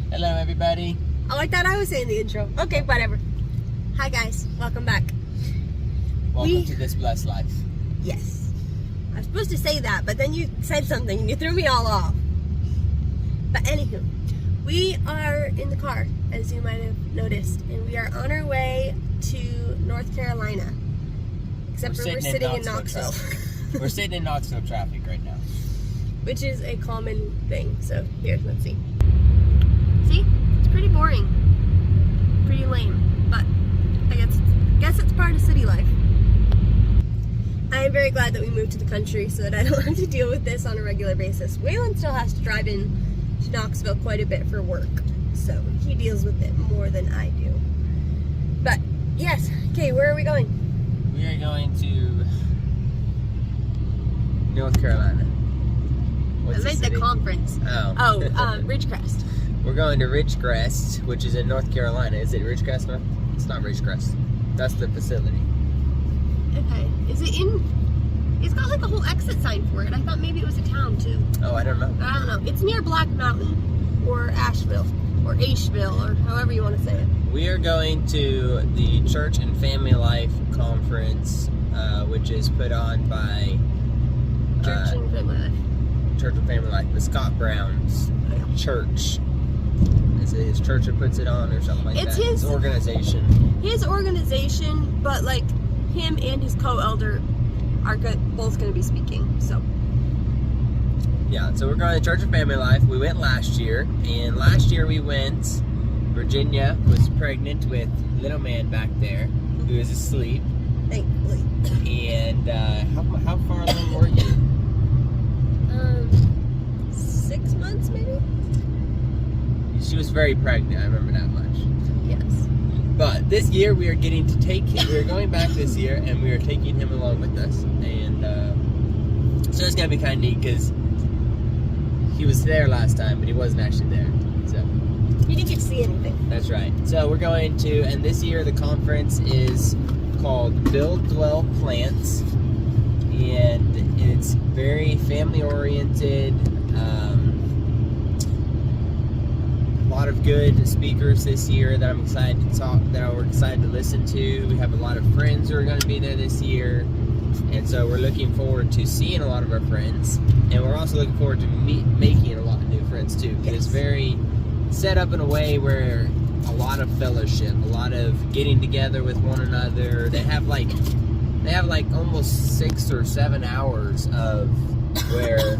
Hello, everybody. Oh, I thought I was saying the intro. Okay, whatever. Hi, guys. Welcome back. Welcome to This Blessed Life. Yes. I was supposed to say that, but then you said something and you threw me all off. But anywho, we are in the car, as you might have noticed, and we are on our way to North Carolina. Except we're sitting in Knoxville. We're sitting in Knoxville traffic right now. Which is a common thing. So, here, let's see. See? It's pretty boring. Pretty lame. But I guess it's part of city life. I am very glad that we moved to the country so that I don't have to deal with this on a regular basis. Waylon still has to drive in to Knoxville quite a bit for work. So he deals with it more than I do. But yes, okay, where are we going? We are going to North Carolina. I meant the conference. Oh. Ridgecrest. We're going to Ridgecrest, which is in North Carolina. Is it Ridgecrest? No? It's not Ridgecrest. That's the facility. Okay. Is it in... It's got like a whole exit sign for it. I thought maybe it was a town too. Oh, I don't know. I don't know. It's near Black Mountain or Asheville or Asheville or however you want to say it. We are going to the Church and Family Life Conference, which is put on by Church and Family Life. Church and Family Life, the Scott Brown's church. Is it his church that puts it on or something like that? It's his organization. His organization, but like him and his co-elder are both going to be speaking. So yeah, so we're going to Church and Family Life. We went last year, and last year we went. Virginia was pregnant with little man back there who is asleep. Thankfully. And how far along were you? 6 months maybe? She was very pregnant, I remember that much. Yes. But this year we are getting to take him, we are going back this year and we are taking him along with us. And so it's going to be kind of neat because he was there last time, but he wasn't actually there. So you didn't get to see anything. That's right. So we're going to, and this year the conference is called Build, Dwell, Plants. And it's very family oriented. A lot of good speakers this year that I'm excited to we're excited to listen to. We have a lot of friends who are going to be there this year, and so we're looking forward to seeing a lot of our friends, and we're also looking forward to making a lot of new friends too. Yes. It's very set up in a way where a lot of fellowship, a lot of getting together with one another. They have like almost 6 or 7 hours of where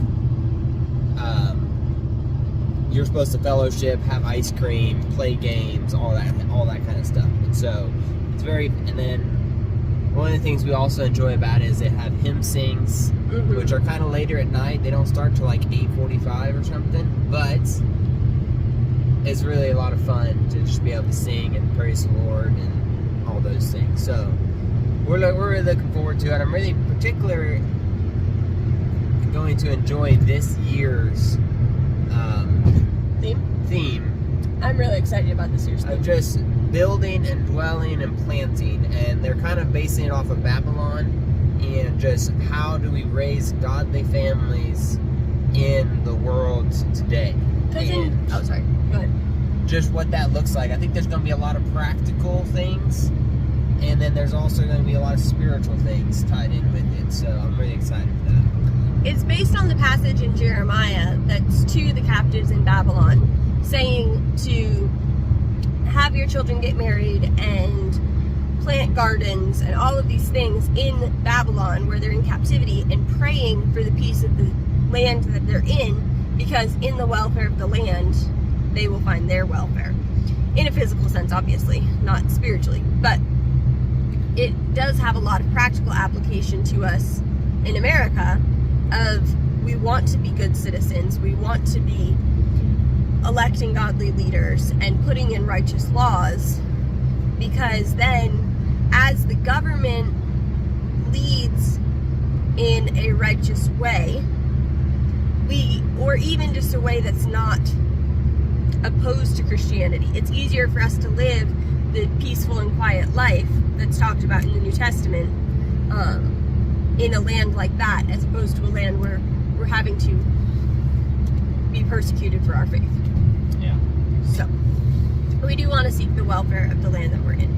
you're supposed to fellowship, have ice cream, play games, all that kind of stuff. And so it's very. And then one of the things we also enjoy about it is they have hymn sings, which are kind of later at night. They don't start till like 8:45 or something, but it's really a lot of fun to just be able to sing and praise the Lord and all those things. So we're really looking forward to it. I'm really particularly going to enjoy this year's theme. I'm really excited about this year's theme. Of just building and dwelling and planting, and they're kind of basing it off of Babylon and just how do we raise godly families in the world today. Go ahead. Just what that looks like. I think there's going to be a lot of practical things, and then there's also going to be a lot of spiritual things tied in with it. So I'm really excited for that. It's based on the passage in Jeremiah that's to the captives in Babylon, saying to have your children get married and plant gardens and all of these things in Babylon where they're in captivity, and praying for the peace of the land that they're in, because in the welfare of the land they will find their welfare. In a physical sense, obviously, not spiritually. But it does have a lot of practical application to us in America of we want to be good citizens, we want to be electing godly leaders and putting in righteous laws, because then as the government leads in a righteous way, or even just a way that's not opposed to Christianity, it's easier for us to live the peaceful and quiet life that's talked about in the New Testament in a land like that, as opposed to a land where we're having to be persecuted for our faith. Yeah. So do want to seek the welfare of the land that we're in,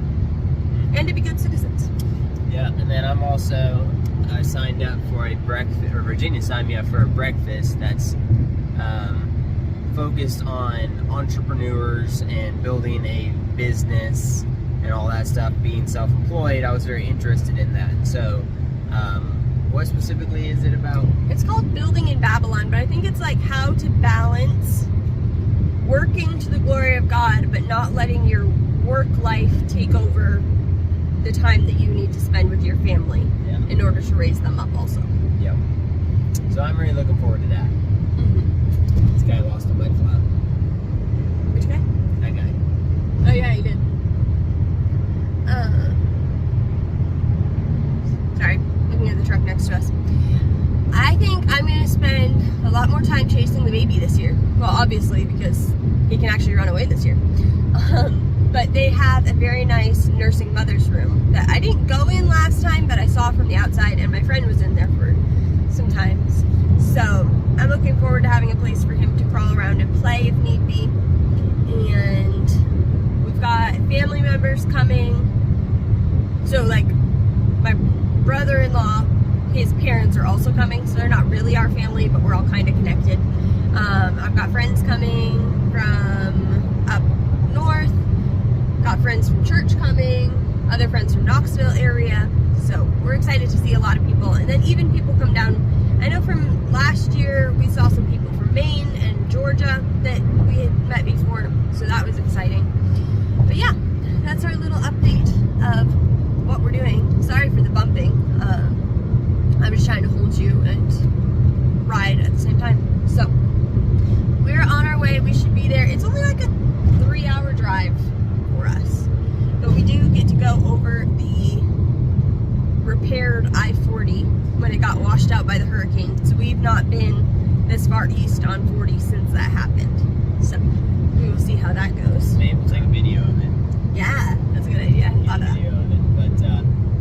and to be good citizens. Yeah, and then I signed up for a breakfast, or Virginia signed me up for a breakfast that's focused on entrepreneurs and building a business and all that stuff, being self-employed. I was very interested in that. So, what specifically is it about? It's called Building in Babylon, but I think it's like how to balance working to the glory of God, but not letting your work life take over the time that you need to spend with your family in order to raise them up also. Yep. So I'm really looking forward to that. Mm-hmm. This guy lost a mud flap. Which guy? That guy. Oh yeah, he did. Sorry, looking at the truck next to us. I think I'm going to spend a lot more time chasing the baby this year. Well, obviously, because he can actually run away this year. But they have a very nice nursing mother's room that I didn't go in last time, but I saw from the outside, and my friend was in there for some times. So I'm looking forward to having a place for him to crawl around and play if need be. And we've got family members coming. So like my brother-in-law, his parents are also coming, so they're not really our family, but we're all kind of connected. I've got friends coming from up north, got friends from church coming, other friends from Knoxville area, so we're excited to see a lot of people, and then even people come down. I know from last year we saw some people from Maine and Georgia that we had met before, so that was exciting. But yeah, that's our little update of what we're doing. Sorry for the bumping. I'm just trying to hold you and ride at the same time. So, we're on our way. We should be there. It's only like a 3-hour drive for us. But we do get to go over the repaired I-40 when it got washed out by the hurricane. So, we've not been this far east on 40 since that happened. So, we will see how that goes. Maybe we'll take a video of it. Yeah, that's a good idea. I thought of that.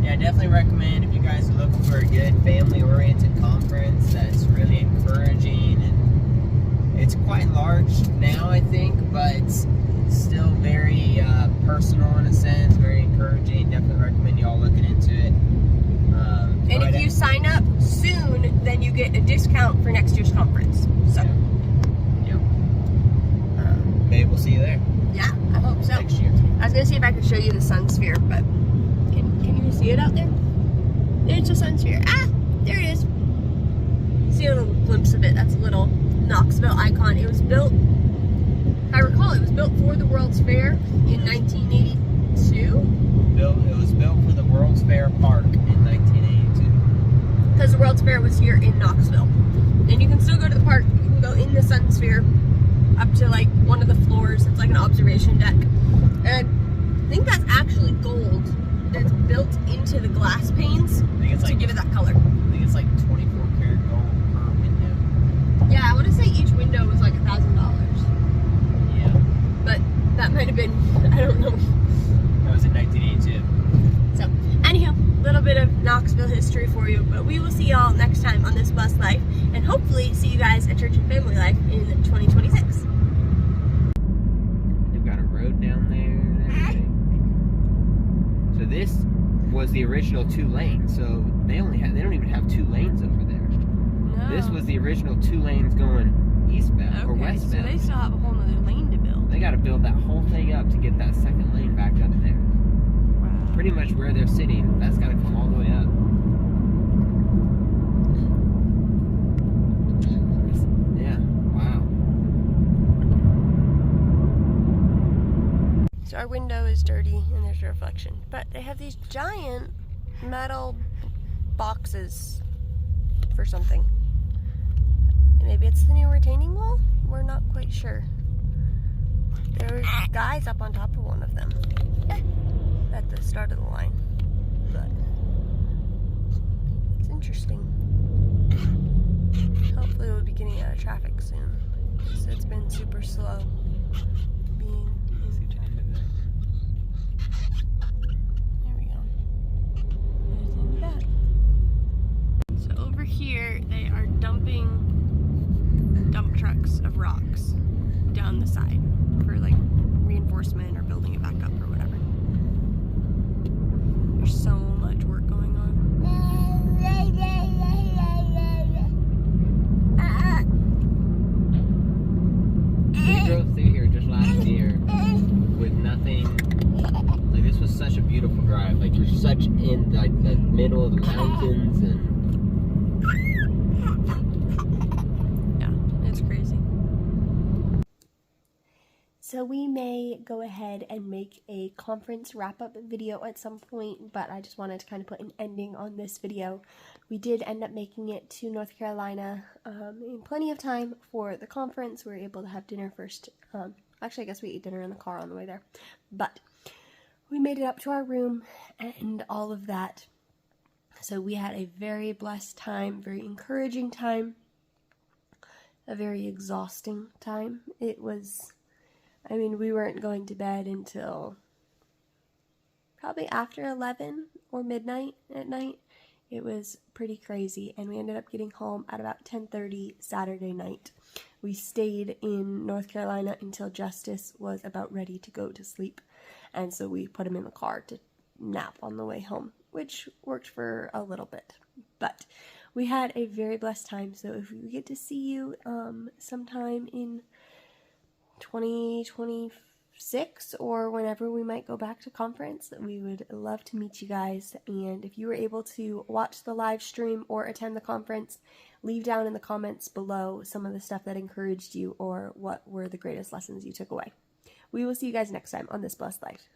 Yeah, I definitely recommend if you guys are looking for a good family-oriented conference that's really encouraging, and it's quite large now, I think, but still very personal in a sense, very encouraging. Definitely recommend you all looking into it. And if you sign up soon, then you get a discount for next year's conference. So, yep. Maybe we'll see you there. Yeah, I hope so. Next year. I was gonna see if I could show you the sun sphere, but can you see it out there? It's a sun sphere. Ah, there it is. See a little glimpse of it. That's a little Knoxville icon. It was built, if I recall, it was built for the World's Fair in 1982. It was built for the World's Fair Park in 1982. Because the World's Fair was here in Knoxville. And you can still go to the park. You can go in the sun sphere up to like one of the floors. It's like an observation deck. And I think that's actually gold that's built into the glass panes to give it that color. I think it's like 24 karat gold per window. Yeah, I want to say each window was like $1,000. Yeah. But that might have been, I don't know. That was in 1982. So, anyhow, a little bit of Knoxville history for you. But we will see y'all next time on This Bus Life. And hopefully see you guys at Church and Family Life in 2026. They've got a road down there and everything. So this was the original 2 lanes. So they don't even have 2 lanes over there. No. This was the original 2 lanes going eastbound or westbound. So they still have a whole other lane to build. They got to build that whole thing up to get that second lane back up there. Wow. Pretty much where they're sitting, that's got to come all the way up. Yeah, wow. So our window is dirty and there's a reflection. But they have these giant metal boxes for something. And maybe it's the new retaining wall? We're not quite sure. There's guys up on top of one of them at the start of the line. But it's interesting. Hopefully we'll be getting out of traffic soon. Because it's been super slow being in traffic. There we go. There's the end of that. So over here they are dumping dump trucks of rocks down the side for like reinforcement or building. drove through here just last year with nothing. Like, this was such a beautiful drive. Like, you're such in like the middle of the mountains, and yeah, it's crazy. So we may go ahead and make a conference wrap-up video at some point, but I just wanted to kind of put an ending on this video. We did end up making it to North Carolina in plenty of time for the conference. We were able to have dinner first. Actually, I guess we ate dinner in the car on the way there. But we made it up to our room and all of that. So we had a very blessed time, very encouraging time, a very exhausting time. It was... I mean, we weren't going to bed until probably after 11 or midnight at night. It was pretty crazy, and we ended up getting home at about 10:30 Saturday night. We stayed in North Carolina until Justice was about ready to go to sleep, and so we put him in the car to nap on the way home, which worked for a little bit. But we had a very blessed time, so if we get to see you sometime in 2026 or whenever we might go back to conference, we would love to meet you guys. And if you were able to watch the live stream or attend the conference, leave down in the comments below some of the stuff that encouraged you or what were the greatest lessons you took away. We will see you guys next time on This Blessed Life.